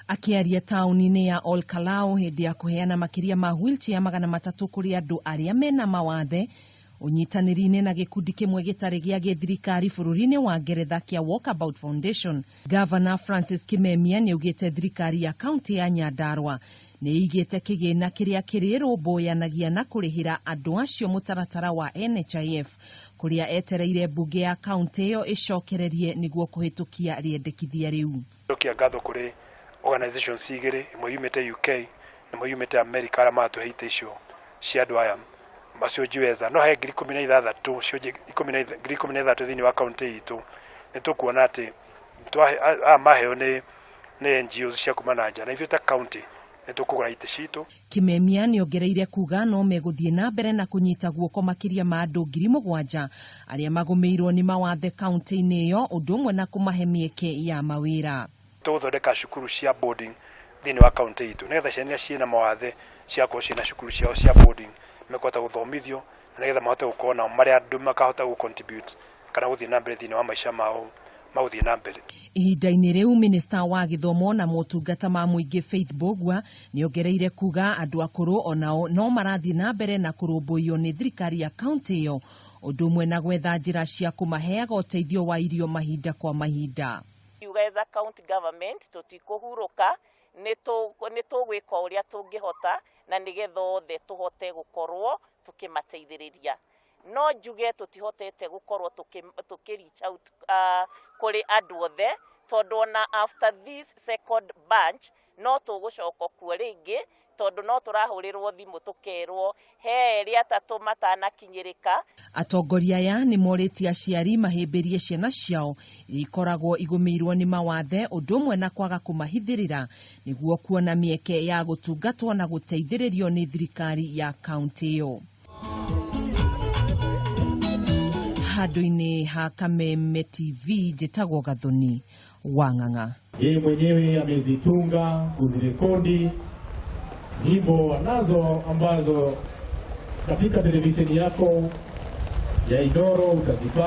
Akiaria tauni-inĩ ya Ol Kalou hĩndĩ ya kũheana makĩria ma wheelchair 300 kũrĩ andũ arĩa mena mawathe ũnyitanĩri-inĩ na gĩkundi kĩmwe gĩtarĩ gĩa gĩthirikari bũrũri-inĩ wa Ngeretha kĩa Walkabout Foundation, Governor Francis Kimemia nĩaugĩte thirikari ya kaunti ya Nyandarua nĩigĩte kĩgĩna kĩrĩa kĩrĩrũmbũyanagia na kũrĩhĩra andũ acio mũtaratara wa NHIF kũrĩa etereire mbunge ya kaunti ĩyo ĩcokererie nĩguo kũhĩtũkia rĩendekithia rĩu. Ngatho kũrĩ organizations igĩrĩ, imwe yumĩte UK na imwe yumĩte America arĩa matũheite icio cia andũ aya macio jiweza no he 16,000 cio 16,000 thĩinĩ wa kaunti itũ nĩtũkuona atĩ maheo nĩ NGOs cia kuma na nja na ithuĩ ta kaunti nĩtũkũgũra itĩ citũ. Kimemia nĩongereire kuga no megũthiĩ na mbere na kũnyita guoko makĩria ma andũ 7,000 arĩa magũmĩirwo nĩ mawathe kaunti-inĩ ĩyo ũndũ ũmwe na kũmahe mĩeke ya mawĩra. Tũgũthondeka cukuru cia boarding thĩinĩ wa kaunti itũ nĩgetha ciana ciĩna mawathe ciakorwo ciĩna cukuru ciao cia boarding mekũhota gũthomithio na nĩgetha mahote gũkorwo nao marĩa andũ makahota gũ-contribute kana gũthiĩ na mbere thĩinĩ wa maica mao magũthiĩ na mbere. Ihinda-inĩ rĩu minista wa gĩthomo na motungata ma mũingĩ Faith Mbũgua nĩongereire kuga andũ akũrũ onao no marathiĩ na mbere na kũrũmbũiyo nĩ thirikari ya kaunti ĩyo ũndũ ũmwe na gwetha njĩra cia kũmaheaga ũteithio wa irio mahinda kwa mahinda. As a county government tutikũhurũka nĩtũgwĩka ũrĩa tũngĩhota na nĩgetha othe tũhote gũkorwo tũkĩmateithĩrĩria. No njuge tutihotete gũkorwo reach out kũrĩ andũ othe tondũ ona after this second bunch no tũgũcoka kuo rĩngĩ tondũ no tũrahũrĩrwo thimũ tũkerwo he erĩ atatũ matanakinyĩrĩka. Atongoria aya nĩmorĩtie aciari mahĩmbĩrie ciana ciao ikoragwo igũmĩirwo nĩ mawathe ũndũ ũmwe na kwaga kũmahithĩrĩra nĩguo kuona mĩeke ya gũtungatwo na gũteithĩrĩrio nĩ thirikari ya kaunti ĩyo. Handũ-inĩ ha Kameme TV njĩtagwo Gathoni Wang'ang'a. Yeye mwenyewe amezitunga kuzirekodi nyimbo anazo ambazo katika televisheni yako ya Idoro utazipata.